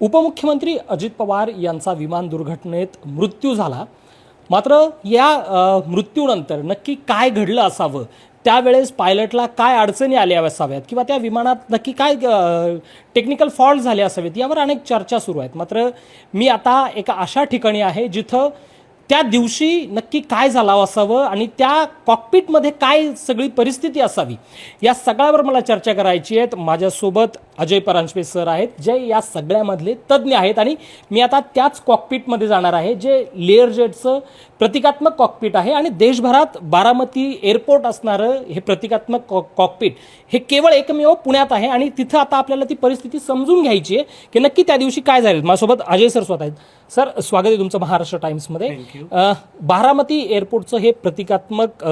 उपमुख्यमंत्री अजित पवार यांचा विमान दुर्घटनेत मृत्यू झाला. मात्र या मृत्यूनंतर नक्की काय घडलं असावं, त्यावेळेस पायलटला काय अडचणी आल्या असाव्यात किंवा त्या विमानात नक्की काय टेक्निकल फॉल्ट झाले असावेत, यावर अनेक चर्चा सुरू आहेत. मात्र मी आता एका अशा ठिकाणी आहे जिथं त्या दिवशी नक्की काय झालं असावं आणि त्या कॉकपिटमध्ये काय सगळी परिस्थिती असावी, या सगळ्यावर मला चर्चा करायची आहे. माझ्यासोबत अजय परांजपे सर आहेत, जे या सगळ्यामधले तज्ज्ञ आहेत आणि मी आता त्याच कॉकपिटमध्ये जाणार आहे, जे लेअर जेटचं प्रतिकात्मक कॉकपिट आहे. आणि देशभरात बारामती एअरपोर्ट असणारं हे प्रतिकात्मक कॉकपिट हे केवळ एकमेव पुण्यात आहे. आणि तिथं आता आपल्याला ती परिस्थिती समजून घ्यायची आहे की नक्की त्या दिवशी काय झालं. माझ्यासोबत अजय सर स्वतः आहेत. सर, स्वागत आहे तुमचं महाराष्ट्र टाइम्समध्ये. बारामती एअरपोर्टचं हे प्रतिकात्मक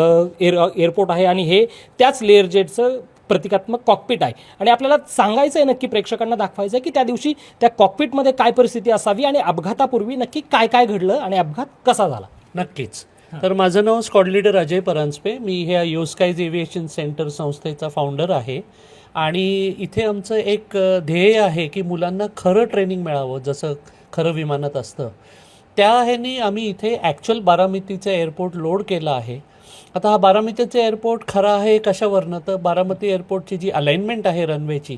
एअरपोर्ट आहे आणि हे त्याच लेअर जेटचं प्रतिकात्मक कॉकपिट आहे. आणि आपल्याला सांगायचं आहे, नक्की प्रेक्षकांना दाखवायचं आहे की त्या दिवशी त्या कॉकपिटमध्ये काय परिस्थिती असावी आणि अपघातापूर्वी नक्की काय काय घडलं आणि अपघात कसा झाला. नक्कीच. तर माझं नाव स्क्वॉड लीडर अजय परांजपे. मी ह्या योस्काईज एव्हिएशन सेंटर संस्थेचा फाउंडर आहे. आणि इथे आमचं एक ध्येय आहे की मुलांना खरं ट्रेनिंग मिळावं, जसं खरं विमानात असतं. त्या ह्यानी आम्ही इथे ॲक्च्युअल बारामतीचं एअरपोर्ट लोड केलं आहे. आता हा बारामतीचं एअरपोर्ट खरा आहे कशावरनं, तर बारामती एअरपोर्टची जी अलाइनमेंट आहे रनवेची,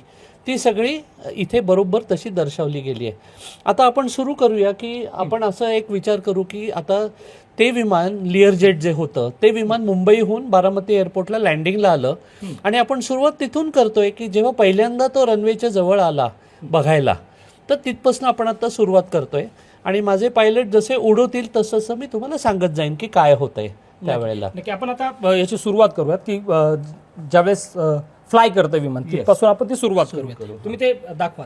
ती सगळी इथे बरोबर तशी दर्शवली गेली आहे. आता आपण सुरू करूया की आपण असं एक विचार करू की आता ते विमान लिअर जेट जे होतं ते विमान मुंबईहून बारामती एअरपोर्टला लँडिंगला आलं. आणि आपण सुरुवात तिथून करतोय की जेव्हा पहिल्यांदा तो रनवेच्या जवळ आला बघायला, तर तिथपासून आपण आता सुरुवात करतोय. आणि माझे पायलट जसे उडवतील तसं मी तुम्हाला सांगत जाईन की काय होतंय त्यावेळेला. नक्की आपण आता याची सुरुवात करूयात की ज्यावेळेस फ्लाय करतं विमान, तिथपासून आपण ती सुरुवात करूया. तुम्ही ते दाखवा.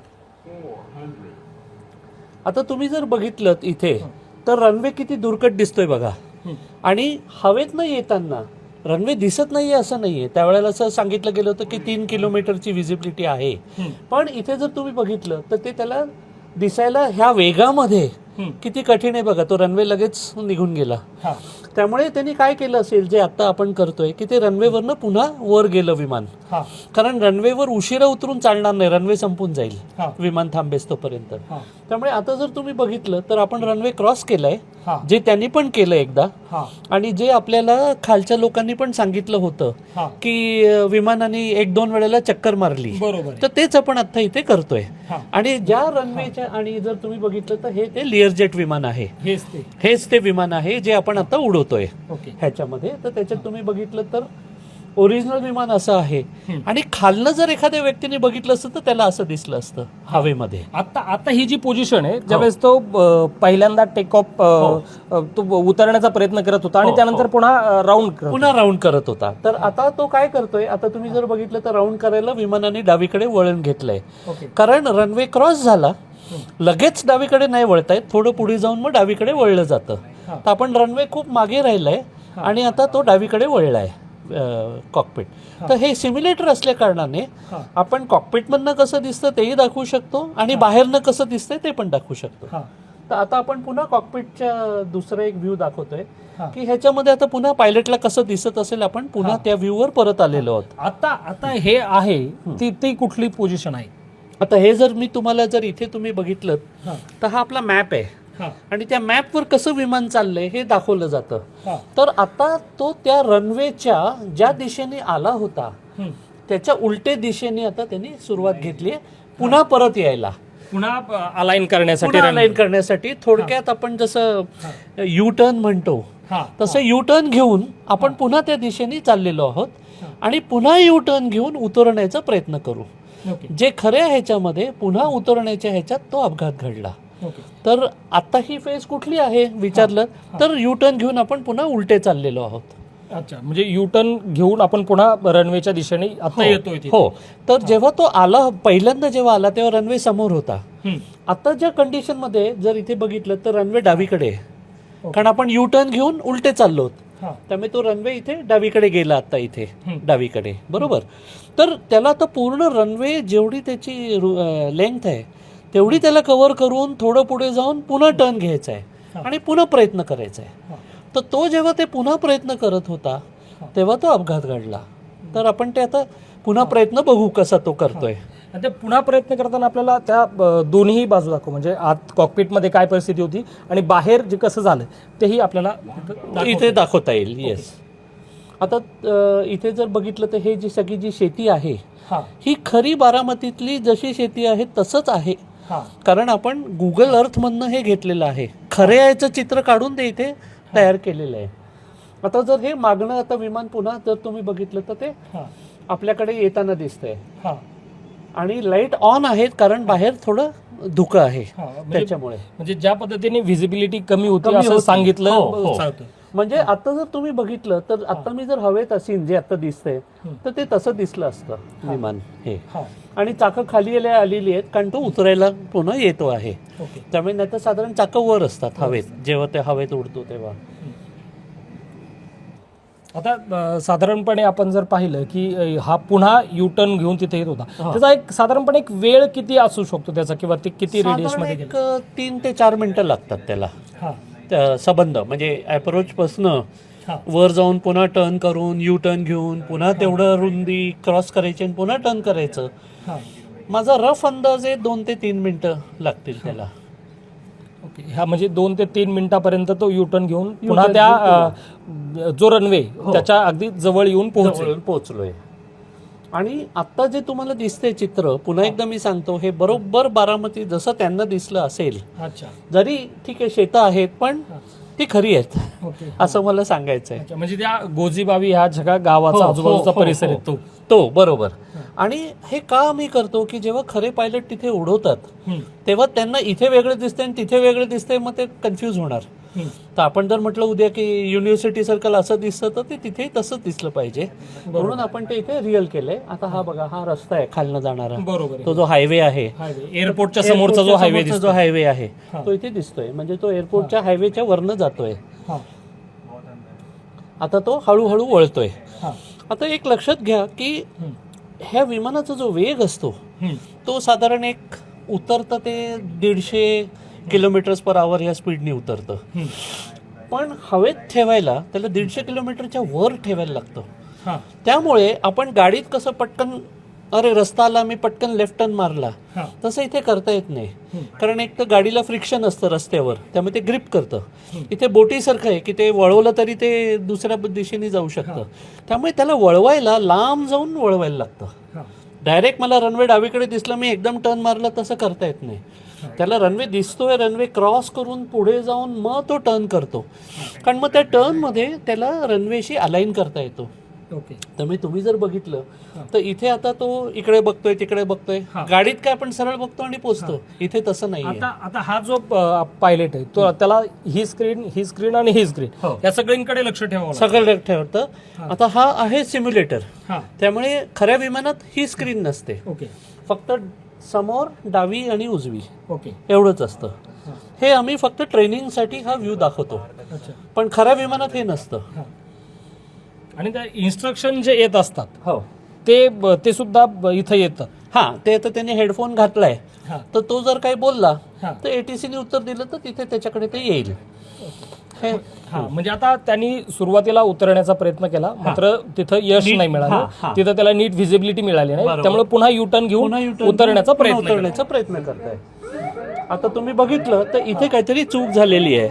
आता तुम्ही जर बघितलं इथे तर रनवे किती दुर्कट दिसतोय बघा. आणि हवेतनं येताना रनवे दिसत नाहीये असं नाहीये. त्यावेळेला असं सांगितलं गेलं होतं की 3 किलोमीटरची व्हिजिबिलिटी आहे. पण इथे जर तुम्ही बघितलं तर ते त्याला दिसायला ह्या वेगामध्ये किती कठीण आहे बघा. तो रनवे लगेच निघून गेला. त्यामुळे त्यांनी काय केलं असेल, जे आता आपण करतोय, की ते रनवेवरनं पुन्हा वर गेलं विमान. कारण रनवेवर उशिरा उतरून चालणार नाही, रनवे संपून जाईल विमान थांबेस तोपर्यंत. त्यामुळे आता जर तुम्ही बघितलं तर आपण रनवे क्रॉस केलाय, जे त्यांनी पण केलं एकदा. आणि जे आपल्याला खालच्या लोकांनी पण सांगितलं होतं की विमानाने 1-2 वेळेला चक्कर मारली, तर तेच आपण आता इथे करतोय. आणि ज्या रनवेच्या, आणि जर तुम्ही बघितलं तर हे ते लिअर जेट विमान आहे, हेच ते विमान आहे जे आपण आता उडवतोय ह्याच्यामध्ये. तर त्याच्यात तुम्ही बघितलं तर ओरिजिनल विमान असं आहे. आणि खालनं जर एखाद्या व्यक्तीने बघितलं असतं तर त्याला असं दिसलं असतं हवेमध्ये. आता ही जी पोझिशन आहे, ज्यावेळेस तो पहिल्यांदा टेक ऑफ तो उतरण्याचा प्रयत्न करत होता आणि त्यानंतर पुन्हा राऊंड करत होता. तर आता तो काय करतोय, आता तुम्ही जर बघितलं तर राऊंड करायला विमानाने डावीकडे वळण घेतलंय. कारण रनवे क्रॉस झाला, लगेच डावीकडे नाही वळतायत, थोडं पुढे जाऊन मग डावीकडे वळलं जातं. तर आपण रनवे खूप मागे राहिलाय आणि आता तो डावीकडे वळलाय कॉकपिट. तर हे सिम्युलेटर असल्या कारणाने आपण कॉकपिटमधनं कसं दिसतं तेही दाखवू शकतो आणि बाहेरनं कसं दिसतंय ते पण दाखवू शकतो. तर आता आपण पुन्हा कॉकपिटच्या दुसरा एक व्ह्यू दाखवतोय की ह्याच्यामध्ये आता पुन्हा पायलटला कसं दिसत असेल, आपण पुन्हा त्या व्ह्यूवर परत आलेलो आहोत. आता हे आहे ती कुठली पोझिशन आहे. आता हे जर मी तुम्हाला जर इथे तुम्ही बघितलं तर हा आपला मॅप आहे. आणि त्या मॅपवर कसं विमान चाललंय हे दाखवलं जातं. तर आता तो त्या रनवेच्या ज्या दिशेने आला होता त्याच्या उलटे दिशेने आता त्यांनी सुरुवात घेतली पुन्हा परत यायला, पुन्हा अलाइन करण्यासाठी. थोडक्यात आपण जसं यू टर्न म्हणतो तसं यू टर्न घेऊन आपण पुन्हा त्या दिशेने चाललेलो आहोत. आणि पुन्हा यू टर्न घेऊन उतरण्याचा प्रयत्न करू. जे खऱ्या ह्याच्यामध्ये पुन्हा उतरण्याच्या ह्याच्यात तो अपघात घडला. तर आता ही फेज कुठली आहे विचारलं तर यू टर्न घेऊन आपण पुन्हा उलटे चाललेलो आहोत. अच्छा, म्हणजे यू टर्न घेऊन आपण पुन्हा रनवेच्या दिशेने आता येतोय. हो. तर जेव्हा तो आला, पहिल्यांदा जेव्हा आला तेव्हा रनवे समोर होता. आता ज्या कंडिशन मध्ये जर इथे बघितलं तर रनवे डावीकडे, कारण आपण यू टर्न घेऊन उलटे चाललो, त्यामुळे तो रनवे इथे डावीकडे गेला. आता इथे डावीकडे बरोबर. तर त्याला आता पूर्ण रनवे जेवढी त्याची लेंथ आहे तेवढी त्याला कव्हर करून थोडं पुढे जाऊन पुन्हा टर्न घ्यायचा आहे आणि पुन्हा प्रयत्न करायचा आहे. तर तो जेव्हा ते पुन्हा प्रयत्न करत होता तेव्हा तो अपघात घडला. तर आपण ते आता पुन्हा प्रयत्न बघू कसा तो करतोय. आणि ते पुन्हा प्रयत्न करताना आपल्याला त्या दोन्ही बाजू दाखव, म्हणजे आत कॉकपिटमध्ये काय परिस्थिती होती आणि बाहेर जे कसं झालं तेही आपल्याला इथे दाखवता येईल. येस. आता इथे जर बघितलं तर हे जी सगळी जी शेती आहे हां ही खरी बारामतीतली जशी शेती आहे तसंच आहे. हां कारण आपण गुगल अर्थमधनं हे घेतलेलं आहे. खरे याचं चित्र काढून ते इथे तयार केलेलं आहे. आता जर हे मागणं आता विमान पुन्हा जर तुम्ही बघितलं तर ते हां आपल्याकडे येताना दिसतंय हां आणि लाईट ऑन आहेत कारण बाहेर थोडं धुकं आहे हां त्याच्यामुळे. म्हणजे ज्या पद्धतीने व्हिजिबिलिटी कमी होती कमी असं होती. सांगितलं हो, हो. चालतं. म्हणजे आता जर तुम्ही बघितलं तर आता मी जर हवेत असेन जे आता दिसतंय तर ते तसं दिसलं असतं विमान हे. हां आणि चाकं खाली आलेली आहेत कारण तो उतरायला पुन्हा येतो आहे. ओके. त्यामुळे नाही तर साधारण चाकं वर असतात हवेत जेव्हा ते हवेत उडतो तेव्हा. आता साधारणपणे आपण जर पाहिलं की हा पुन्हा युटर्न घेऊन तिथे येत होता, त्याचा एक साधारणपणे एक वेळ किती असू शकतो त्याचा, किंवा ते किती रेडियस साधारण मध्ये एक 3 ते 4 मिनिटं लागतात त्याला हां संबंध, म्हणजे अप्रोच पासनं हां वर जाऊन पुन्हा टर्न करून यू टर्न घेऊन पुन्हा तेवढं रुंदी क्रॉस करायची आणि पुन्हा टर्न करायचं. हां माझा रफ अंदाज आहे 2 ते 3 मिनिटं लागतील त्याला. ओके. ह्या म्हणजे 2 ते 3 मिनिटापर्यंत तो युटर्न घेऊन पुन्हा त्या जो रनवे त्याच्या अगदी जवळ येऊन पोहोचेल. पोहोचलोय. आणि आता जे तुम्हाला दिसतंय चित्र पुन्हा एकदा मी सांगतो, हे बरोबर बारामती जसं त्यांना दिसलं असेल. अच्छा. जरी ठीक आहे शेतं आहेत पण ती खरी आहेत ओके. असं मला सांगायचंय. अच्छा, म्हणजे त्या गोजीबावी ह्या सगळ्या गावाचा हो, आजूबाजूचा हो, परिसर हो. आहे तो. तो बरोबर. आणि हे का मी करतो की जेव्हा खरे पायलट तिथे उडवतात तेव्हा त्यांना इथे वेगळं दिसतंय आणि तिथे वेगळं दिसतंय, मग ते कन्फ्यूज होणार. तर आपण जर म्हटलं उद्या की युनिव्हर्सिटी सर्कल असं दिसतं तर ते तिथेही तसंच दिसलं पाहिजे, म्हणून आपण ते इथे रिअल केलंय. आता हा बघा, हा रस्ता आहे खालनं जाणारा, बरोबर तो जो हायवे आहे, एअरपोर्टच्या समोरचा जो हायवे समोरचा जो हायवे आहे तो इथे दिसतोय, म्हणजे तो एअरपोर्टच्या हायवेच्या वरनं जातोय. आता तो हळूहळू वळतोय. आता एक लक्षात घ्या की ह्या विमानाचा जो वेग असतो तो साधारण एक उतरतं ते 150 किलोमीटर्स पर आवर ह्या स्पीडने उतरतं. पण हवेत ठेवायला त्याला 150 किलोमीटरच्या वर ठेवायला लागतं. त्यामुळे आपण गाडीत कसं पटकन अरे रस्ता आला मी पटकन लेफ्ट टर्न मारला तसं इथे करता येत नाही. कारण एक तर गाडीला फ्रिक्शन असतं रस्त्यावर, त्यामुळे ते ग्रिप करतं. इथे बोटीसारखं आहे की ते वळवलं तरी ते दुसऱ्या दिशेने जाऊ शकतं. त्यामुळे त्याला वळवायला लांब जाऊन वळवायला लागतं. डायरेक्ट मला रनवे डावीकडे दिसला मी एकदम टर्न मारला तसं करता येत नाही. त्याला रनवे दिसतोय, रनवे क्रॉस करून पुढे जाऊन मग तो टर्न करतो. कारण मग त्या टर्नमध्ये त्याला रनवेशी अलाइन करता येतो. ओके. त्यामुळे तुम्ही जर बघितलं तर इथे आता तो इकडे बघतोय तिकडे बघतोय, गाडीत काय आपण सरळ बघतो आणि पोचतो. इथे तसं नाही. आता हा जो पायलट आहे तो त्याला ही स्क्रीन आणि ही स्क्रीन या सगळ्यांकडे लक्ष ठेवावं सगळं ठेवतं. आता हा आहे सिम्युलेटर, त्यामुळे खऱ्या विमानात ही स्क्रीन नसते. ओके. फक्त समोर डावी आणि उजवी ओके. एवढंच असतं. हे आम्ही फक्त ट्रेनिंगसाठी हा व्ह्यू दाखवतो, पण खऱ्या विमानात हे नसतं. आणि त्या इन्स्ट्रक्शन जे येत असतात हो ते सुद्धा इथं येतं. हा, ते आता त्याने हेडफोन घातलाय तर तो जर काही बोलला तर एटीसीने उत्तर दिलं तर तिथे त्याच्याकडे ते येईल. म्हणजे आता त्यांनी सुरुवातीला उतरण्याचा प्रयत्न केला, मात्र तिथं यश नाही मिळालं. तिथं त्याला नीट व्हिजिबिलिटी मिळाली नाही, त्यामुळे पुन्हा युटर्न घेऊन उतरण्याचा प्रयत्न करताय. आता तुम्ही बघितलं तर इथे काहीतरी चूक झालेली आहे.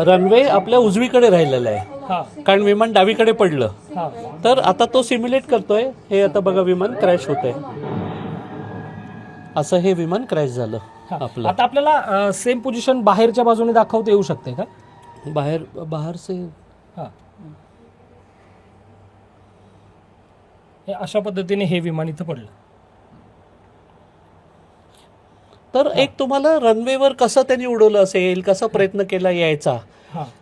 रनवे आपल्या उजवीकडे राहिलेला आहे कारण विमान डावीकडे पडलं. तर आता तो सिम्युलेट करतोय. हे आता बघा विमान क्रॅश होतंय, असं हे विमान क्रॅश झालं आपलं. आता आपल्याला सेम पोझिशन बाहेरच्या बाजूने दाखवता येऊ शकते का? बाहेर से हे अशा पद्धतीने हे विमान इथं पडलं. तर एक तुम्हाला रनवेवर कसं त्यांनी उडवलं असेल, कसा प्रयत्न केला यायचा.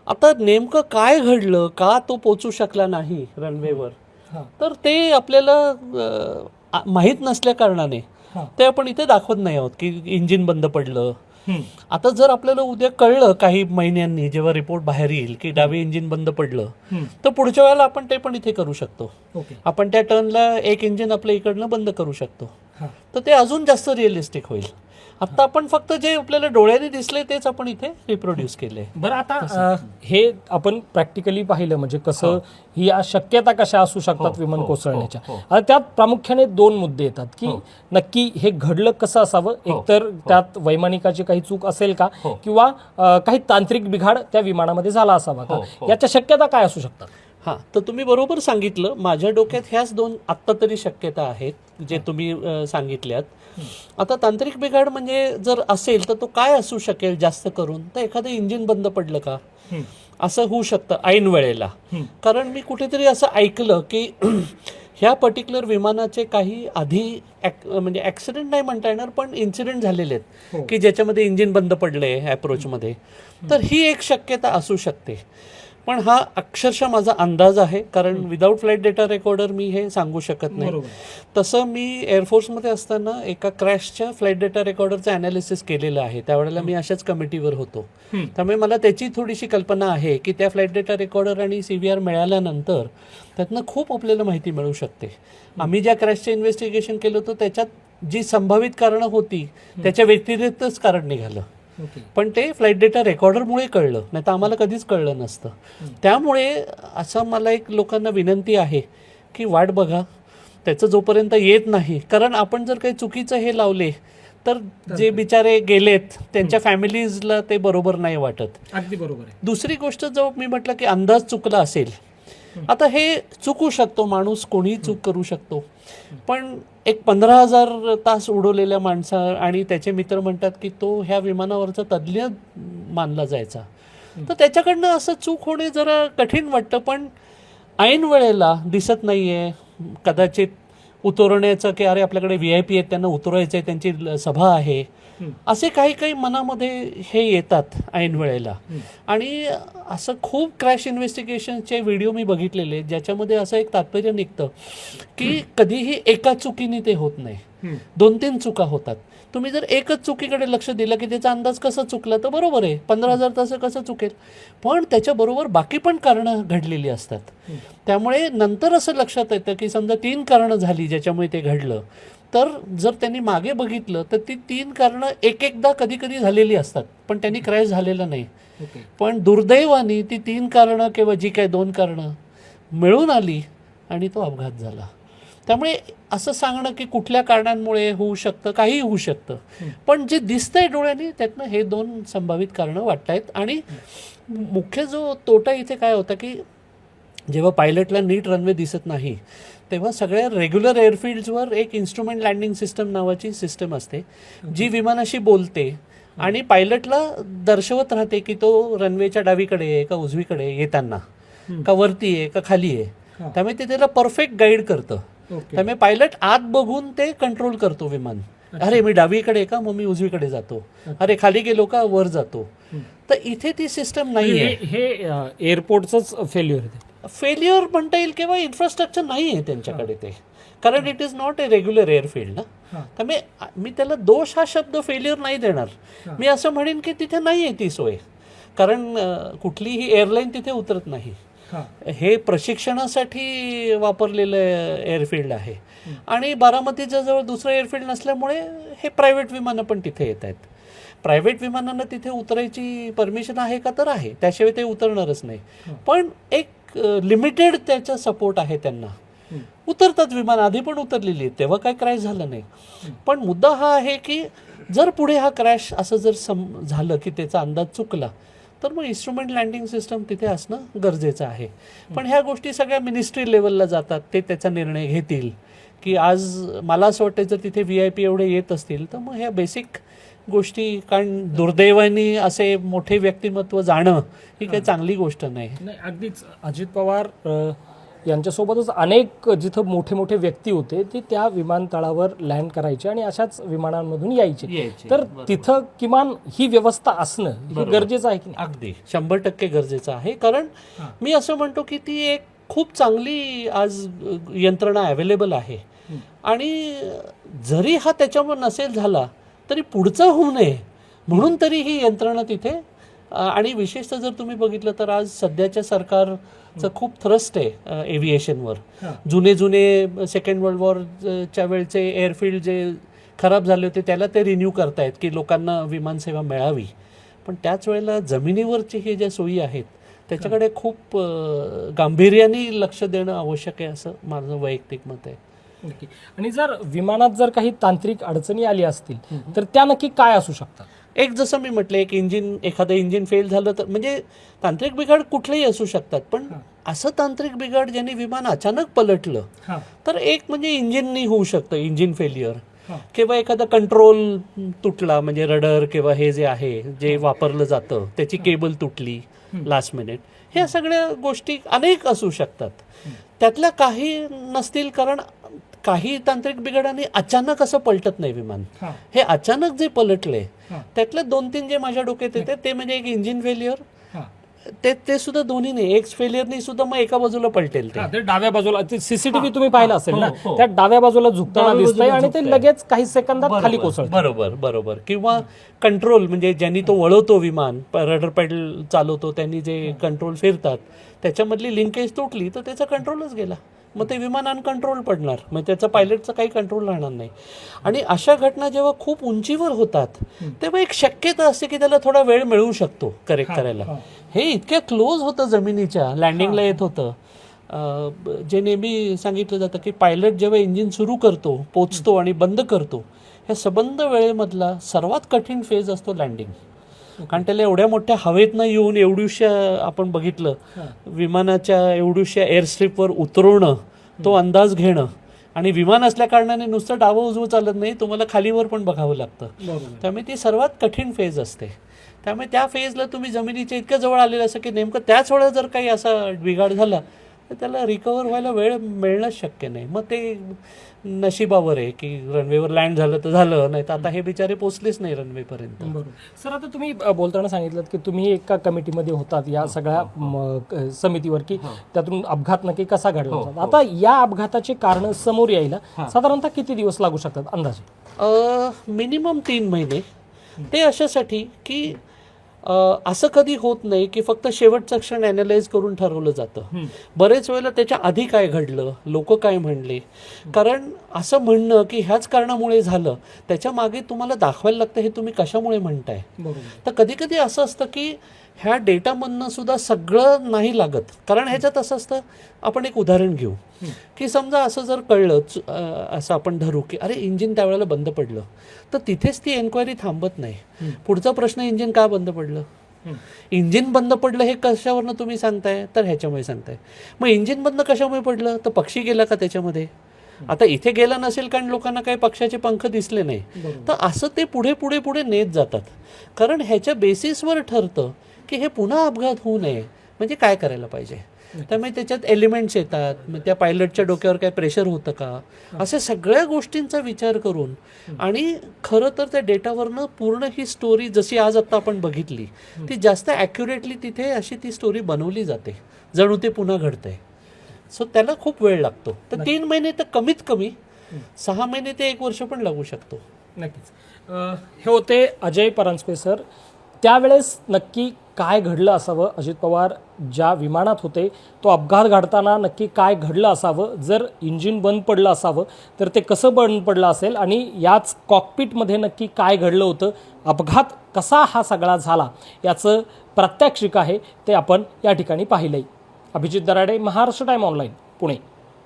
आता नेमकं काय घडलं, का तो पोचू शकला नाही रनवेवर, तर ते आपल्याला माहीत नसल्या कारणाने ते आपण इथे दाखवत नाही आहोत की इंजिन बंद पडलं. आता जर आपल्याला उद्या कळलं काही महिन्यांनी जेव्हा रिपोर्ट बाहेर येईल की डावी इंजिन बंद पडलं, तर पुढच्या वेळेला आपण ते पण इथे करू शकतो. आपण त्या टर्नला एक इंजिन आपल्या इकडनं बंद करू शकतो, तर ते अजून जास्त रिअलिस्टिक होईल. आता आपण फक्त जे आपल्याला डोळ्याने दिसले तेच आपण इथे रिप्रोड्यूस केले. बरं, आता हे आपण प्रॅक्टिकली पाहिलं म्हणजे कसं ही या शक्यता कशा असू शकतात विमान कोसळण्याच्या. आता त्यात प्रामुख्याने 2 मुद्दे येतात की नक्की हे घडलं कसं असावं. एकतर त्यात वैमानिकाची काही चूक असेल का, किंवा काही तांत्रिक बिघाड त्या विमानामध्ये झाला असावा का, याच्या शक्यता काय असू शकतात. हां, तर तुम्ही बरोबर सांगितलं. माझ्या डोक्यात ह्याच 2 आत्ता तरी शक्यता आहेत जे तुम्ही सांगितल्यात. आता तांत्रिक बिघाड म्हणजे जर असेल तर तो काय असू शकेल जास्त करून, तर एखादं इंजिन बंद पडलं का असं होऊ शकतं ऐन वेळेला. कारण मी कुठेतरी असं ऐकलं की ह्या पर्टिक्युलर विमानाचे काही आधी म्हणजे ॲक्सिडेंट नाही म्हणता येणार पण इन्सिडेंट झालेले आहेत की ज्याच्यामध्ये इंजिन बंद पडले ॲप्रोचमध्ये. तर ही एक शक्यता असू शकते. पण हा अक्षरशः माझा अंदाज आहे, कारण विदाऊट फ्लाईट डेटा रेकॉर्डर मी हे सांगू शकत नाही. तसं मी एअरफोर्समध्ये असताना एका क्रॅशच्या फ्लाईट डेटा रेकॉर्डरचं ॲनालिसिस केलेलं आहे. त्यावेळेला मी अशाच कमिटीवर होतो. त्यामुळे मला त्याची थोडीशी कल्पना आहे की त्या फ्लाईट डेटा रेकॉर्डर आणि CVR मिळाल्यानंतर त्यातनं खूप आपल्याला माहिती मिळू शकते. आम्ही ज्या क्रॅशचं इन्व्हेस्टिगेशन केलं होतं त्याच्यात जी संभावित कारणं होती त्याच्या व्यतिरिक्तच कारण निघालं. पण ते फ्लाईट डेटा रेकॉर्डरमुळे कळलं, नाही तर आम्हाला कधीच कळलं नसतं. त्यामुळे असं मला एक लोकांना विनंती आहे की वाट बघा त्याचं जोपर्यंत येत नाही. कारण आपण जर काही चुकीचं हे लावले तर जे बिचारे गेलेत त्यांच्या फॅमिलीजला ते बरोबर नाही वाटत. अगदी बरोबर आहे. दुसरी गोष्ट जो मी म्हटलं की अंदाज चुकला असेल, आता हे चुकू शकतो, माणूस कोणीही चूक करू शकतो. पण एक 15,000 तास उडवलेल्या माणसा आणि त्याचे मित्र म्हणतात की तो ह्या विमानावरचा तज्ज्ञ मानला जायचा, तर त्याच्याकडनं असं चूक होणे जरा कठीण वाटतं. पण ऐन वेळेला दिसत नाहीये कदाचित उतरवण्याचं की अरे आपल्याकडे VIP आहेत त्यांना उतरवायचं आहे, त्यांची सभा आहे, असे काही काही मनामध्ये हे येतात ऐन वेळेला. आणि असं खूप क्रॅश इन्व्हेस्टिगेशनचे व्हिडिओ मी बघितलेले ज्याच्यामध्ये असं एक तात्पर्य निघतं की कधीही एका चुकीने ते होत नाही, 2-3 चुका होतात. तुम्ही जर एकच चुकीकडे लक्ष दिलं की त्याचा अंदाज कसा चुकला तर बरोबर आहे, 15,000 तास कसं चुकेल, पण त्याच्याबरोबर बाकी पण कारणं घडलेली असतात. त्यामुळे नंतर असं लक्षात येतं की समजा 3 कारणं झाली ज्याच्यामुळे ते घडलं, तर जर त्यांनी मागे बघितलं तर ती 3 कारणं एकदा कधी कधी झालेली असतात पण त्यांनी क्रॅश झालेलं नाही. पण दुर्दैवाने ती 3 कारणं किंवा जी काही 2 कारणं मिळून आली आणि तो अपघात झाला. त्यामुळे असं सांगणं की कुठल्या कारणांमुळे होऊ शकतं, काहीही होऊ शकतं, पण जे दिसतंय डोळ्यांनी त्यातनं हे 2 संभावित कारणं वाटतायत. आणि मुख्य जो तोटा इथे काय होता की जेव्हा पायलटला नीट रनवे दिसत नाही तेव्हा सगळ्या रेग्युलर एअरफील्ड्सवर एक इन्स्ट्रुमेंट लँडिंग सिस्टम नावाची सिस्टम असते जी विमानाशी बोलते आणि पायलटला दर्शवत राहते की तो रनवेच्या डावीकडे आहे का उजवीकडे येताना, का वरती आहे का खाली आहे. त्यामुळे ते त्याला परफेक्ट गाईड करतं. त्यामुळे पायलट आत बघून ते कंट्रोल करतो विमान. अरे मी डावीकडे आहे का मग मी उजवीकडे जातो, अरे खाली गेलो का वर जातो. तर इथे ती सिस्टम नाही आहे. हे एअरपोर्टचंच फेल्युअर म्हणता येईल किंवा इन्फ्रास्ट्रक्चर नाही आहे त्यांच्याकडे ते, कारण it is not a regular airfield ना. त्यामुळे मी त्याला दोष हा शब्द फेल्युअर नाही देणार. मी असं म्हणेन की तिथे नाही आहे ती सोय, कारण कुठलीही एअरलाईन तिथे उतरत नाही. हे प्रशिक्षणासाठी वापरलेलं एअरफील्ड आहे आणि बारामतीच्या जवळ दुसरं एअरफील्ड नसल्यामुळे हे प्रायव्हेट विमानं पण तिथे येत आहेत. प्रायव्हेट विमानांना तिथे उतरायची परमिशन आहे का तर आहे, त्याशिवाय ते उतरणारच नाही. पण एक लिमिटेड त्याचा सपोर्ट आहे त्यांना. उतरतात विमान, आधी पण उतरलेली आहेत तेव्हा काय क्रॅश झालं नाही. पण मुद्दा हा आहे की जर पुढे हा क्रॅश असं जर झालं की त्याचा अंदाज चुकला तर मग इन्स्ट्रुमेंट लँडिंग सिस्टम तिथे असणं गरजेचं आहे. पण ह्या गोष्टी सगळ्या मिनिस्ट्री लेवलला जातात, ते त्याचा निर्णय घेतील की आज मला असं वाटतं जर तिथे VIP एवढे येत असतील तर मग ह्या बेसिक गोष्टी, कारण दुर्दैवाने असे मोठे व्यक्तिमत्व जाणं ही काही चांगली गोष्ट नाही. अगदीच अजित पवार यांच्यासोबतच अनेक जिथं मोठे मोठे व्यक्ती होते ते त्या विमानतळावर लँड करायचे आणि अशाच विमानांमधून यायचे. तर तिथं किमान ही व्यवस्था असणं हे गरजेचं आहे की नाही? अगदी 100% गरजेचं आहे. कारण मी असं म्हणतो की ती एक खूप चांगली आज यंत्रणा अवेलेबल आहे आणि जरी हा त्याच्यावर नसेल झाला तरी पुढचं होऊ नये म्हणून तरी ही यंत्रणा तिथे. आणि विशेषतः जर तुम्ही बघितलं तर आज सध्याच्या सरकारचं खूप थ्रस्ट आहे एव्हिएशनवर. जुने सेकंड वर्ल्ड वॉरच्या वेळचे एअरफील्ड जे खराब झाले होते त्याला ते रिन्यू करतायत की लोकांना विमानसेवा मिळावी. पण त्याच वेळेला जमिनीवरची हे ज्या सोयी आहेत त्याच्याकडे खूप गांभीर्याने लक्ष देणं आवश्यक आहे असं माझं वैयक्तिक मत आहे. नक्की. आणि जर विमानात जर काही तांत्रिक अडचणी आली असतील तर त्या नक्की काय असू शकतात? एक जसं मी म्हटलं एखादं इंजिन फेल झालं तर म्हणजे तांत्रिक बिघाड कुठलेही असू शकतात, पण असं तांत्रिक बिघाड ज्याने विमान अचानक पलटलं तर एक म्हणजे इंजिननी होऊ शकतं, इंजिन फेल्युअर, किंवा एखादा कंट्रोल तुटला म्हणजे रडर किंवा हे जे आहे जे वापरलं जातं त्याची केबल तुटली लास्ट मिनिट, ह्या सगळ्या गोष्टी अनेक असू शकतात. त्यातल्या काही नसतील, कारण काही तांत्रिक बिघाडाने अचानक असं पलटत नाही विमान. हे अचानक जे पलटले त्यातले 2-3 जे माझ्या डोक्यात येते ते म्हणजे एक इंजिन फेल्युअर, ते सुद्धा दोन्ही नाही, एक फेल्युअरनी सुद्धा मग एका बाजूला पलटेल ते डाव्या बाजूला सीसीटीव्ही तुम्ही पाहिला असेल ना, त्या डाव्या बाजूला झुकताना दिसतंय आणि ते लगेच काही सेकंदात खाली कोसळतं. बरोबर. किंवा कंट्रोल म्हणजे ज्यांनी तो वळवतो विमान, रडर पॅडल चालवतो त्यांनी जे कंट्रोल फिरतात त्याच्यामधली लिंकेज तुटली तर त्याचा कंट्रोलच गेला, मग ते विमान अनकंट्रोल पडणार, मग त्याचा पायलटचा काही कंट्रोल राहणार नाही. आणि अशा घटना जेव्हा खूप उंचीवर होतात तेव्हा एक शक्यता असते की त्याला थोडा वेळ मिळू शकतो करेक्ट करायला. हे इतक्या क्लोज होतं जमिनीच्या, लँडिंगला येत होतं. जे नेहमी सांगितलं जातं की पायलट जेव्हा इंजिन सुरू करतो, पोचतो आणि बंद करतो, ह्या सबंध वेळेमधला सर्वात कठीण फेज असतो लँडिंग. कारण त्याला एवढ्या मोठ्या हवेतनं येऊन एवढ्याशा आपण बघितलं विमानाच्या एवढ्याशा एअरस्ट्रीपवर उतरवणं, तो अंदाज घेणं, आणि विमान असल्या कारणाने नुसतं डावं उजवं चालत नाही, तुम्हाला खालीवर पण बघावं लागतं. त्यामुळे ती सर्वात कठीण फेज असते. त्यामुळे त्या फेजला तुम्ही जमिनीच्या इतक्या जवळ आलेलं असं की नेमकं त्याच वेळेला जर काही असा बिघाड झाला तर त्याला रिकवर व्हायला वेळ मिळणंच शक्य नाही. मग ते नशिबावर आहे की रनवेवर लँड झालं तर झालं, नाही तर आता हे बिचारे पोचलेच नाही रनवेपर्यंत. बरोबर. सर, आता तुम्ही बोलताना सांगितलं की तुम्ही एका कमिटीमध्ये होतात या सगळ्या समितीवर, की त्यातून अपघात नक्की कसा घडला होता. आता या अपघाताची कारण समोर यायला साधारणतः किती दिवस लागू शकतात अंदाजे? मिनिमम 3 महिने. ते अशासाठी की असं कधी होत नाही की फक्त शेवटचं क्षण ॲनालाइज करून ठरवलं जातं. बरेच वेळेला त्याच्या आधी काय घडलं, लोक काय म्हणले, कारण असं म्हणणं की ह्याच कारणामुळे झालं त्याच्या मागे तुम्हाला दाखवायला लागतं हे तुम्ही कशामुळे म्हणताय. तर कधी कधी असं असतं की ह्या डेटामधनं सुद्धा सगळं नाही लागत. कारण ह्याच्यात असं असतं, आपण एक उदाहरण घेऊ की समजा असं जर कळलं, असं आपण धरू की अरे इंजिन त्यावेळेला बंद पडलं, तर तिथेच ती एन्क्वायरी थांबत नाही. पुढचा प्रश्न, इंजिन का बंद पडलं? इंजिन बंद पडलं हे कशावरनं तुम्ही सांगताय? तर ह्याच्यामुळे सांगताय. मग इंजिन बंद कशामुळे पडलं? तर पक्षी गेला का त्याच्यामध्ये? आता इथे गेला नसेल कारण लोकांना काही पक्षाचे पंख दिसले नाही. तर असं ते पुढे पुढे पुढे नेत जातात. कारण ह्याच्या बेसिसवर ठरतं की हे पुन्हा अपघात होऊ नये म्हणजे काय करायला पाहिजे. त्यामुळे त्याच्यात एलिमेंट्स येतात, मग त्या पायलटच्या डोक्यावर काय प्रेशर होतं का, अशा सगळ्या गोष्टींचा विचार करून, आणि खरं तर त्या डेटावरनं पूर्ण ही स्टोरी जशी आज आत्ता आपण बघितली ती जास्त ॲक्युरेटली तिथे अशी ती स्टोरी बनवली जाते, जणू ते पुन्हा घडतंय. सो त्याला खूप वेळ लागतो. तर 3 महिने तर कमीत कमी, 6 महिने ते 1 वर्ष पण लागू शकतो. नक्कीच. हे होते अजय परांजपे सर. त्यावेळेस नक्की काय घडलं असावं, अजित पवार ज्या विमानात होते तो अपघात घडताना नक्की काय घडलं असावं, जर इंजिन बंद पडलं असावं तर ते कसं बंद पडलं असेल, आणि याच कॉकपिटमध्ये नक्की काय घडलं होतं, अपघात कसा हा सगळा झाला याचं प्रात्यक्षिक आहे ते आपण या ठिकाणी पाहिलंय. Abhijit Darade, Maharashtra time online, Pune.